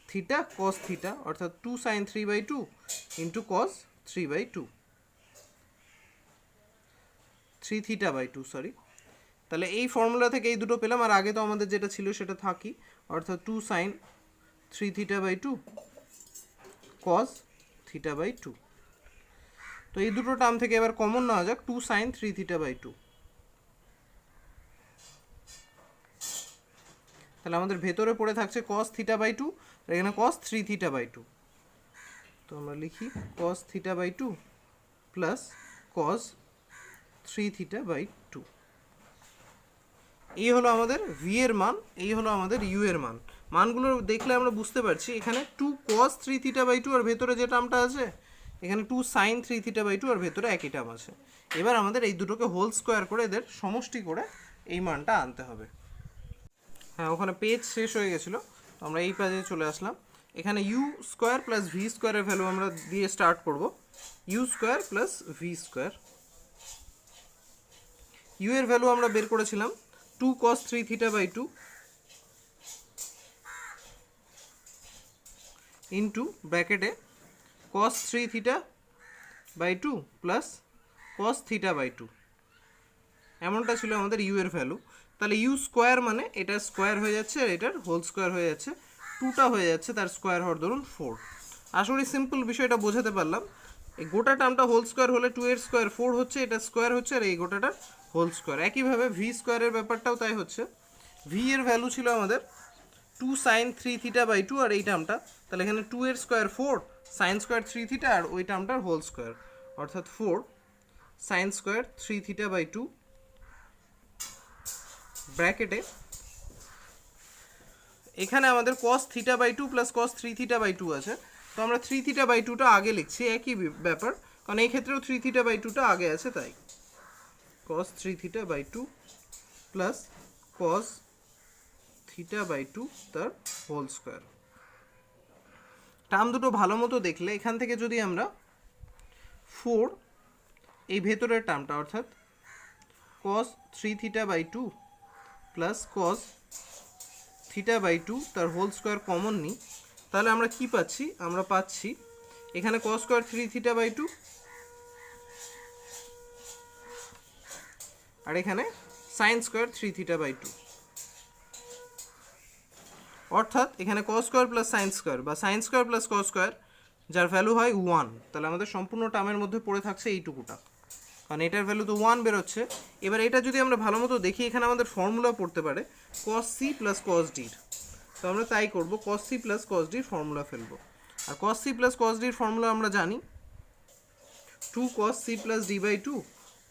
থিটা cos থিটা, অর্থাৎ 2 sine 3 by 2 into cos 3 by 2, 3 theta by 2 sorry. তাহলে এই ফর্মুলা থেকে এই দুটো পেলাম, আর আগে তো আমাদের যেটা ছিল সেটা থাকি, অর্থাৎ 2 sine 3 theta by 2 cos theta by 2। তো এই দুটো টার্ম থেকে এবার কমন নেওয়া যাক 2 সাইন 3 থিটা বাই 2। তাহলে আমাদের ভেতরে পড়ে থাকছে cos থিটা বাই 2, আর এখানে cos 3 থিটা বাই 2। তো আমরা লিখি cos theta by 2 plus cos 3 theta by 2। এই হলো আমাদের v এর মান, এই হলো আমাদের u এর মান। মানগুলো দেখলে আমরা বুঝতে পারছি এখানে 2 cos 3 থিটা বাই 2 আর ভেতরে যে টার্মটা আছে এখানে 2 sin 3 থিটা বাই 2 আর ভেতরে একই টার্ম আছে। এবার আমাদের এই দুটোকে হোল স্কোয়ার করে এদের সমষ্টি করে এই মানটা আনতে হবে। হ্যাঁ, ওখানে পেজ শেষ হয়ে গেছিলো, তো আমরা এই পেজে চলে আসলাম। এখানে ইউ স্কোয়ার প্লাস ভি স্কোয়ারের ভ্যালু আমরা দিয়ে স্টার্ট করব। U square plus v square, u এর ভ্যালু আমরা বের করেছিলাম 2 cos 3 থিটা বাই 2 ইন্টু ব্র্যাকেটে cos 3 theta by 2 plus cos theta by 2, এমনটা ছিল আমাদের ইউ এর ভ্যালু। তাহলে ইউ স্কোয়ার মানে এটা স্কোয়ার হয়ে যাচ্ছে আর এটার হোল স্কোয়ার হয়ে যাচ্ছে, 2টা হয়ে যাচ্ছে, তার স্কোয়ার হওয়ার ধরুন 4। আশা করি সিম্পল বিষয়টা বোঝাতে পারলাম। এই গোটা টার্মটা হোল স্কোয়ার হলে 2 এর স্কোয়ার 4 হচ্ছে, এটা স্কোয়ার হচ্ছে, আর এই গোটাটার হোল স্কোয়ার। একইভাবে ভি স্কোয়ারের ব্যাপারটাও তাই হচ্ছে। ভি এর ভ্যালু ছিল আমাদের 2 সাইন 3 থিটা বাই 2 আর এই টার্মটা, তাহলে এখানে 2 এর স্কোয়ার 4 সাইন স্কোয়ার 3 থিটা আর ওই টার্মটার হোল স্কোয়ার, অর্থাৎ 4 সাইন স্কোয়ার 3 থিটা বাই 2 ব্র্যাকেটে এখানে আমাদের cos theta by 2 plus cos 3 theta by 2 আছে। তো আমরা 3 থিটা বাই 2টা আগে লিখছি, একই ব্যাপার, কারণ এই ক্ষেত্রেও 3 থিটা বাই 2টা আগে আছে, তাই cos 3 theta by 2 plus cos theta by 2 তার হোল স্কোয়ার। টার্ম দুটো ভালো মতো দেখলে এখান থেকে যদি আমরা 4 এই ভেতরের টার্মটা, অর্থাৎ cos 3 theta by 2 plus cos theta by 2 তার হোল স্কোয়ার কমন নিই, তাহলে আমরা কি পাচ্ছি, আমরা পাচ্ছি এখানে cos স্কোয়ার 3 থিটা বাই 2 আর এখানে sin স্কোয়ার 3 থিটা বাই 2। অর্থাৎ এখানে cos square plus sine square বা sine square plus cos square যার ভ্যালু হয় 1, তাহলে আমাদের সম্পূর্ণ টার্মের মধ্যে পড়ে থাকছে এইটুকুটা, কারণ এটার ভ্যালু তো 1 বেরোচ্ছে। এবার এটা যদি আমরা ভালো মতো দেখি, এখানে আমাদের ফর্মুলা পড়তে পারে কস সি প্লাস কস ডির, তো আমরা তাই করব, কস সি প্লাস কস ডির ফর্মুলা ফেলবো। আর কস সি প্লাস কস ডির ফর্মুলা আমরা জানি 2 cos c plus D by 2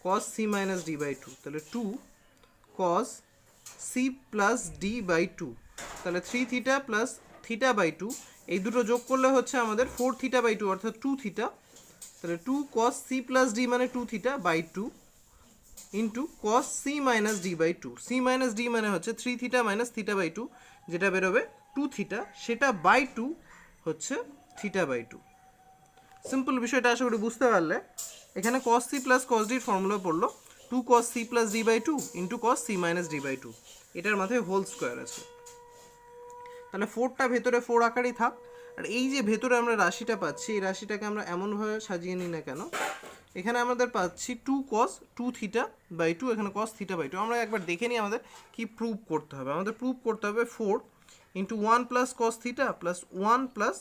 cos c minus D by 2, তাহলে 2 cos c plus D by 2, তাহলে 3 থিটা প্লাস থিটা বাই 2, এই দুটো যোগ করলে হচ্ছে আমাদের 4 থিটা বাই 2 অর্থাৎ 2 থিটা, তাহলে 2 cos c প্লাস ডি মানে 2 theta by 2 into cos c minus D by 2, c minus D মানে হচ্ছে 3 থিটা মাইনাস থিটা বাই 2, যেটা বেরোবে 2 থিটা, সেটা বাই 2 হচ্ছে থিটা বাই 2। সিম্পল বিষয়টা আশা করি বুঝতে পারলে। এখানে cos c plus cos d এর ফর্মুলা পড়লো 2 cos c plus d by 2 into cos c minus d by 2, এটার মাথায় হোল স্কোয়ার আছে, তাহলে 4টা ভেতরে 4 আকারই থাক। আর এই যে ভেতরে আমরা রাশিটা পাচ্ছি, এই রাশিটাকে আমরা এমনভাবে সাজিয়ে নিই না কেন, এখানে আমাদের পাচ্ছি 2 cos 2 থিটা বাই 2, এখানে cos থিটা বাই 2। আমরা একবার দেখে নিই আমাদের কি প্রুভ করতে হবে। আমাদের প্রুভ করতে হবে 4 into 1 plus cos theta plus 1 plus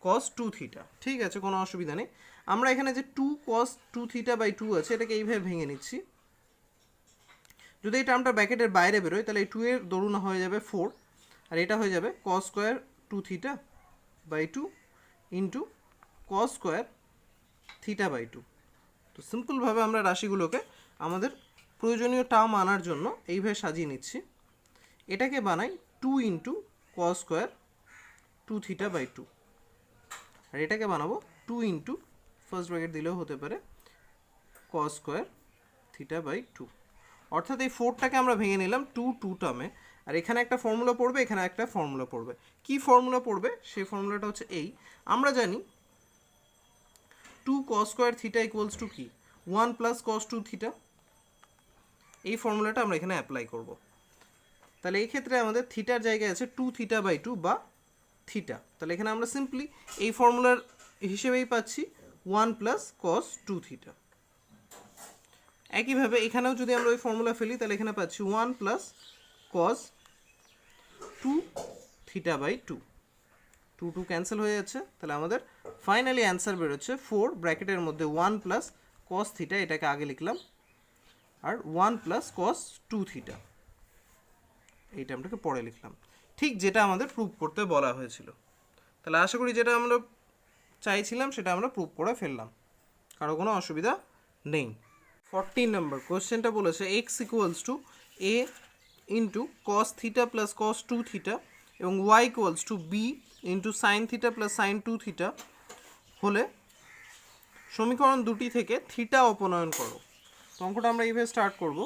cos 2 theta, ঠিক আছে, কোনো অসুবিধা নেই। আমরা এখানে যে 2 cos 2 থিটা বাই 2 আছে, এটাকে এইভাবে ভেঙে নিচ্ছি। যদি এই টার্মটা ব্র্যাকেটের বাইরে বেরোয়, তাহলে এই 2 এর দরুন হয়ে যাবে 4, আর এটা হয়ে যাবে cos square 2 theta by 2 into cos square theta by 2। তো সিম্পলভাবে আমরা রাশিগুলোকে আমাদের প্রয়োজনীয় টার্ম আনার জন্য এইভাবে সাজিয়ে নিচ্ছি। এটাকে বানাই 2 into cos square 2 theta by 2, আর এটাকে বানাবো 2 ইন্টু ফার্স্ট ব্র্যাকেট দিলেও হতে পারে cos স্কোয়ার থিটা বাই 2। অর্থাৎ এই 4টাকে আমরা ভেঙে নিলাম 2 টার্মে, আর এখানে একটা ফর্মুলা পড়বে, এখানে একটা ফর্মুলা পড়বে। কি ফর্মুলা পড়বে? সেই ফর্মুলাটা হচ্ছে এই, আমরা জানি 2 cos square theta equals to কি 1 প্লাস cos 2 থিটা, এই ফর্মুলাটা আমরা এখানে অ্যাপ্লাই করব। তাহলে এই ক্ষেত্রে আমাদের থিটার জায়গায় আছে 2 থিটা বাই 2 বা থিটা, তাহলে এখানে আমরা সিম্পলি এই ফর্মুলার হিসেবেই পাচ্ছি 1 প্লাস cos 2 থিটা। একইভাবে এখানেও যদি আমরা ওই ফর্মুলা ফেলি, তাহলে এখানে পাচ্ছি 1 plus cos 2 theta by 2, 2 cancel হয়ে যাচ্ছে, তাহলে আমাদের ফাইনালি অ্যান্সার বেরোচ্ছে 4 ব্র্যাকেটের মধ্যে 1 প্লাস cos থিটা, এটাকে আগে লিখলাম, আর 1 প্লাস cos 2 থিটা, এই টার্মটাকে পরে লিখলাম, ঠিক যেটা আমাদের প্রুভ করতে বলা হয়েছিল। তাহলে আশা করি যেটা আমরা চাইছিলাম সেটা আমরা প্রুভ করে ফেললাম, কারো কোনো অসুবিধা নেই। 14 নম্বর কোশ্চেনটা বলেছে x equals to a into cos theta plus cos 2 theta এবং y equals to b into sine theta plus sine 2 theta হলে সমীকরণ দুটি থেকে থিটা অপনয়ন করো। তো অঙ্কটা আমরা এইভাবে স্টার্ট করব।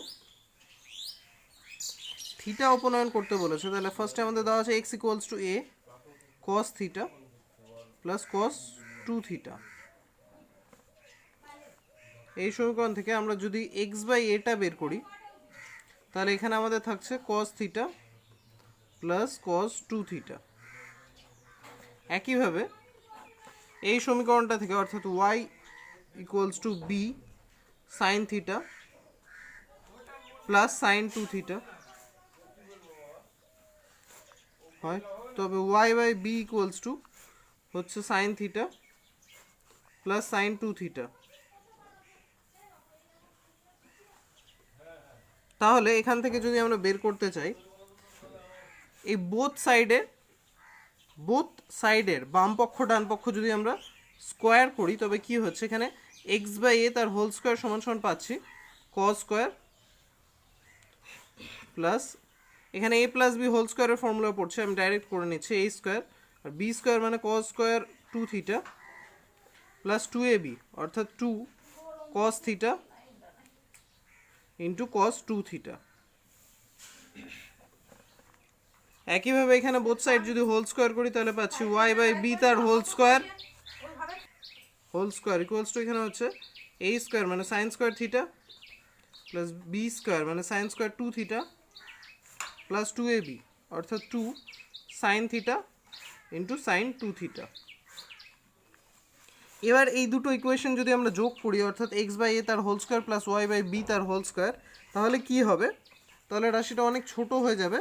থিটা অপনয়ন করতে বলেছে, তাহলে ফার্স্টে আমাদের দেওয়া আছে x equals to a cos theta plus cos 2 theta. এই সমীকরণ থেকে আমরা যদি x বাই এটা বের করি, তাহলে এখানে আমাদের থাকছে cos theta plus cos 2 theta. একইভাবে এই সমীকরণটা থেকে অর্থাৎ y equals to b sine theta plus sine 2 theta হয়, তবে y by b equals to হচ্ছে sine theta plus sine 2 theta. তাহলে এখান থেকে যদি আমরা বের করতে চাই, এই বোথ সাইডের বাম পক্ষ ডান পক্ষ যদি আমরা স্কোয়ার করি, তবে কি হচ্ছে এখানে x বাই এ তার হোল স্কোয়ার সমান সমান পাচ্ছি cos স্কোয়ার প্লাস এখানে a প্লাস বি হোল স্কোয়ারের ফর্মুলা পড়ছে, আমি ডাইরেক্ট করে নিচ্ছি a স্কোয়ার, আর b স্কোয়ার মানে cos square 2 theta plus 2ab অর্থাৎ 2 cos theta into cos 2 theta. একইভাবে এখানে বোথ সাইড যদি হোল স্কোয়ার করি, তাহলে পাচ্ছি y বাই b তার হোল স্কোয়ার ইকুয়ালস টু এখানে হচ্ছে a স্কোয়ার মানে sine square theta plus b square মানে sine square 2 theta plus 2ab অর্থাৎ 2 sign theta into sign 2 theta. এবার এই দুটো ইকুয়েশন যদি আমরা যোগ করি, অর্থাৎ x বাই এ তার whole square plus y by B তার হোল স্কোয়ার, তাহলে কি হবে? তাহলে রাশিটা অনেক ছোট হয়ে যাবে,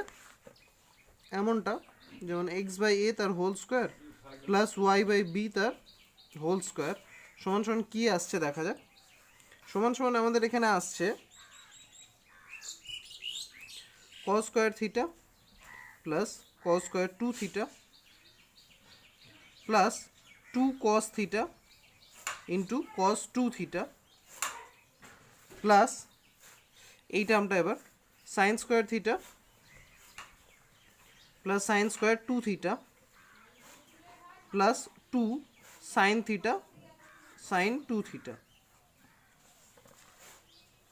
এমনটা যেমন এক্স বাই এ তার whole square plus Y by B তার হোল স্কোয়ার সমান সমান কী আসছে দেখা যাক। সমান সমান আমাদের এখানে আসছে cos square theta plus cos square 2 theta plus 2 cos theta into কস 2 থিটা প্লাস এই টার্মটা এবার sign square theta plus sine square 2 theta plus 2 sign theta sine 2 theta.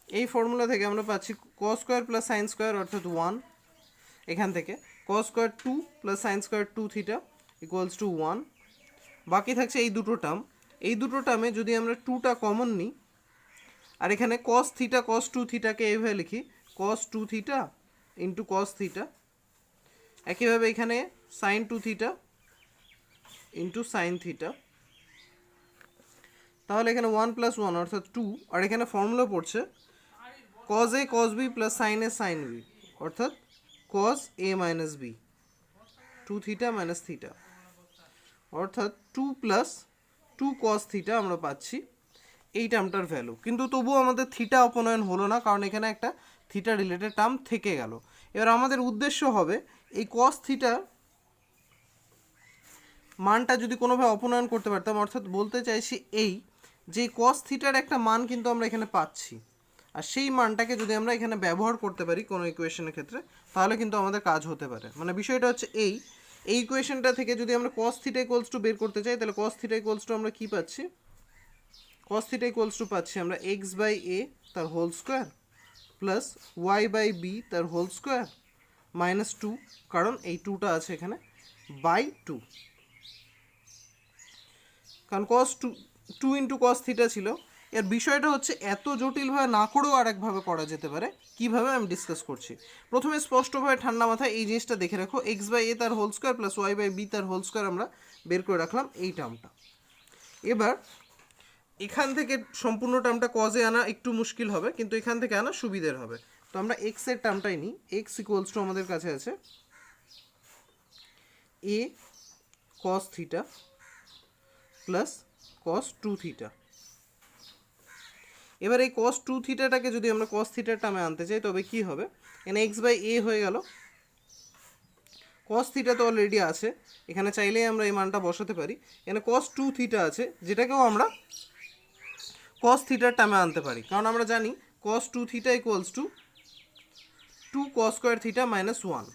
এই ফর্মুলা থেকে আমরা পাচ্ছি কস স্কোয়ার প্লাস সাইন স্কোয়ার অর্থাৎ 1, এখান থেকে cos square 2 plus sine square 2 theta equals to 1। বাকি থাকছে এই দুটো টার্ম, এই দুটো টার্মে যদি আমরা 2টা কমন নিই আর এখানে কস থিটা কস 2 থিটাকে এইভাবে লিখি cos 2 theta into cos theta, একইভাবে এখানে sine 2 theta into sine theta, তাহলে এখানে 1 প্লাস 1 অর্থাৎ 2, আর এখানে ফর্মুলা পড়ছে কজ এ কজ বি প্লাস সাইন এ সাইন বি অর্থাৎ cos a minus b 2 theta minus theta অর্থাৎ 2 প্লাস 2 কস থিটা আমরা পাচ্ছি এই টার্মটার ভ্যালু। কিন্তু তবুও আমাদের থিটা অপনয়ন হলো না, কারণ এখানে একটা থিটা রিলেটেড টার্ম থেকে গেল। এবার আমাদের উদ্দেশ্য হবে এই কস থিটার মানটা যদি কোনোভাবে অপনয়ন করতে পারতাম, অর্থাৎ বলতে চাইছি এই যে কস থিটার একটা মান কিন্তু আমরা এখানে পাচ্ছি, আর সেই মানটাকে যদি আমরা এখানে ব্যবহার করতে পারি কোনো ইকুয়েশনের ক্ষেত্রে তাহলে কিন্তু আমাদের কাজ হতে পারে। মানে বিষয়টা হচ্ছে এই ইকুয়েশনটা থেকে যদি আমরা কস থিটা ইকুয়ালস টু বের করতে চাই তাহলে কস থিটা ইকুয়ালস টু আমরা কী পাচ্ছি, কস থিটা ইকুয়ালস টু পাচ্ছি আমরা এক্স বাই এ তার whole square plus Y by B তার হোল স্কোয়ার মাইনাস 2, কারণ এই 2টা আছে এখানে, বাই 2, কারণ কস 2 ইন্টু কস থিটা ছিল। এর বিষয়টা হচ্ছে এত জটিলভাবে না করেও আরেকভাবে করা যেতে পারে, কীভাবে আমি ডিসকাস করছি। প্রথমে স্পষ্টভাবে ঠান্ডা মাথায় এই জিনিসটা দেখে রাখো, এক্স বাই এ তার whole square plus Y by B তার হোল স্কোয়ার আমরা বের করে রাখলাম এই টার্মটা। এবার এখান থেকে সম্পূর্ণ টার্মটা কজে আনা একটু মুশকিল হবে, কিন্তু এখান থেকে আনা সুবিধের হবে। তো আমরা এক্সের টার্মটাই নিই, এক্স ইকুয়ালস টু আমাদের কাছে আছে a cos theta plus cos 2 theta. এবার এই কস 2 থিটাটাকে যদি আমরা কস থিটার টার্মে আনতে চাই তবে কি হবে, এখানে এক্স বাই এ হয়ে গেল, কস থিটা তো অলরেডি আছে, এখানে চাইলেই আমরা এই মানটা বসাতে পারি। এখানে কস 2 থিটা আছে যেটাকেও আমরা কস থিটার টার্মে আনতে পারি, কারণ আমরা জানি কস 2 theta equals to 2 cos square theta minus 1।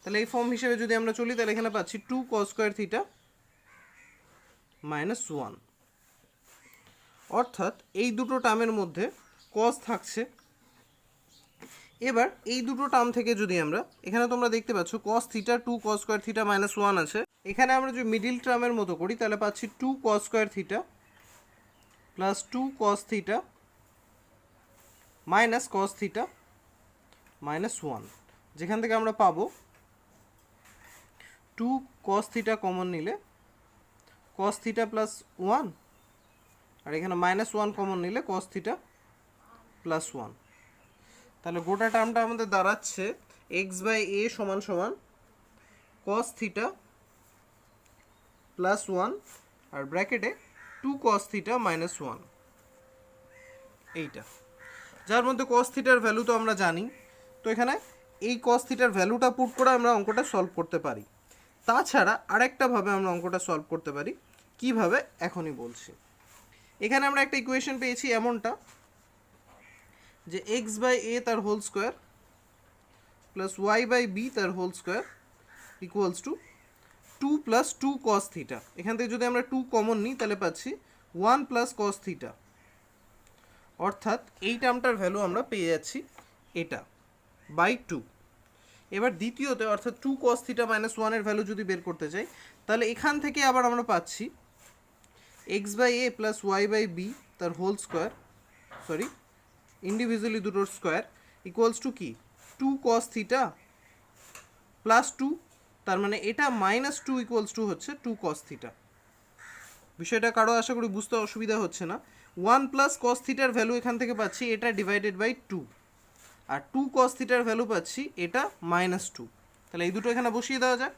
তাহলে এই ফর্ম হিসেবে যদি আমরা চলি তাহলে এখানে পাচ্ছি 2 কস স্কোয়ার থিটা মাইনাস 1, অর্থাৎ এই দুটো টার্মের মধ্যে কস থাকছে। এবার এই দুটো টার্ম থেকে যদি আমরা, এখানে তোমরা দেখতে পাচ্ছ cos theta 2 cos square theta minus 1 আছে, এখানে আমরা যদি মিডিল টার্মের মতো করি তাহলে পাচ্ছি 2 cos square theta plus 2 cos theta minus cos theta minus 1, যেখান থেকে আমরা পাবো 2 কস থিটা কমন নিলে কস থিটা প্লাস 1, আর এখানে মাইনাস 1 কমন নিলে কস থিটা প্লাস 1। তাহলে গোটা টার্মটা আমাদের দাঁড়াচ্ছে এক্স বাই এ সমান সমান কস থিটা প্লাস 1 আর ব্র্যাকেটে 2 কস থিটা মাইনাস 1, এইটা যার মধ্যে কস থিটার ভ্যালু তো আমরা জানি। তো এখানে এই কস থিটার ভ্যালুটা পুট করে আমরা অঙ্কটা সলভ করতে পারি। তাছাড়া আরেকটাভাবে আমরা অঙ্কটা সলভ করতে পারি, কিভাবে এখনই বলছি। এখানে আমরা একটা ইকুয়েশন পেয়েছি এমনটা যে এক্স বাই এ তার whole square plus Y by B তার whole square equals to 2 plus 2 cos theta. এখান থেকে যদি আমরা 2 কমন নিই তাহলে পাচ্ছি 1 প্লাস কস থিটা, অর্থাৎ এই টার্মটার ভ্যালু আমরা পেয়ে যাচ্ছি এটা বাই 2। এবার দ্বিতীয়তে অর্থাৎ 2 কস থিটা মাইনাস 1 এর ভ্যালু যদি বের করতে চাই তাহলে এখান থেকে আবার আমরা পাচ্ছি X by A plus Y by B তার হোল স্কোয়ার, সরি ইন্ডিভিজুয়ালি দুটোর স্কোয়ার ইকুয়ালস টু কি 2 কস থিটা প্লাস 2, তার মানে এটা মাইনাস 2 ইকুয়ালস টু হচ্ছে 2 কস থিটা। বিষয়টা কারো আশা করি বুঝতে অসুবিধা হচ্ছে না। 1 প্লাস কস থিটার ভ্যালু এখান থেকে পাচ্ছি এটা ডিভাইডেড বাই 2, আর 2 কস থিটার ভ্যালু পাচ্ছি এটা মাইনাস 2। তাহলে এই দুটো এখানে বসিয়ে দেওয়া যাক।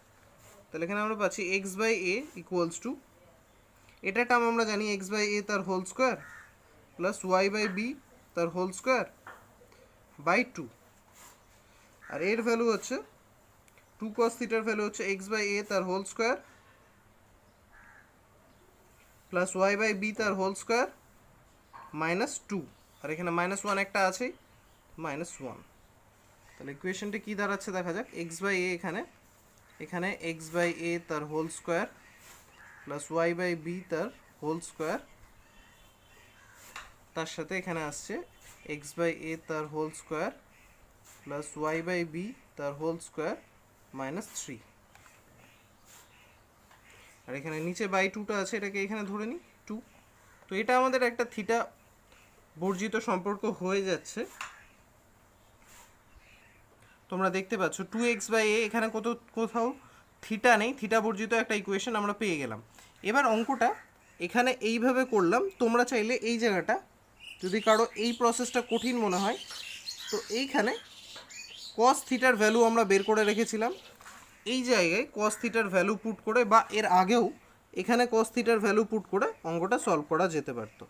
তাহলে এখানে আমরা পাচ্ছি X by A equals to, এটা টার্ম আমরা জানি এক্স বাই এ তার whole square plus Y by B তার হোল স্কোয়ার বাই 2, আর এর ভ্যালু হচ্ছে 2 cos থিটার ভ্যালু হচ্ছে এক্স বাই এ তার whole square plus Y by B তার হোল স্কোয়ার মাইনাস 2, আর এখানে -1 একটা আছেই, -1। তাহলে ইকুয়েশনটা কী দাঁড়াচ্ছে দেখা যাক। এক্স বাই এ এখানে এক্স বাই এ তার whole square plus Y by B তার হোল স্কোয়ার, তার সাথে এখানে আসছে এক্স বাই এ তার whole square plus Y by B তার হোল স্কোয়ার -3, আর এখানে নিচে বাই 2টা আছে, এটাকে এখানে ধরে নিই 2। তো এটা আমাদের একটা থিটা বর্জিত সম্পর্ক হয়ে যাচ্ছে। তোমরা দেখতে পাচ্ছ 2x বাই এ এখানে কোথাও থিটা নেই, থিটা বর্জিত একটা ইকুয়েশন আমরা পেয়ে গেলাম। এবার অঙ্কটা এখানে এইভাবে করলাম। তোমরা চাইলে এই জায়গাটা, যদি কারো এই প্রসেসটা কঠিন মনে হয়, তো এইখানে cos থিটার ভ্যালু আমরা বের করে রেখেছিলাম, এই জায়গায় cos থিটার ভ্যালু পুট করে বা এর আগেও এখানে cos থিটার ভ্যালু পুট করে অঙ্কটা সলভ করা যেতে পারতো।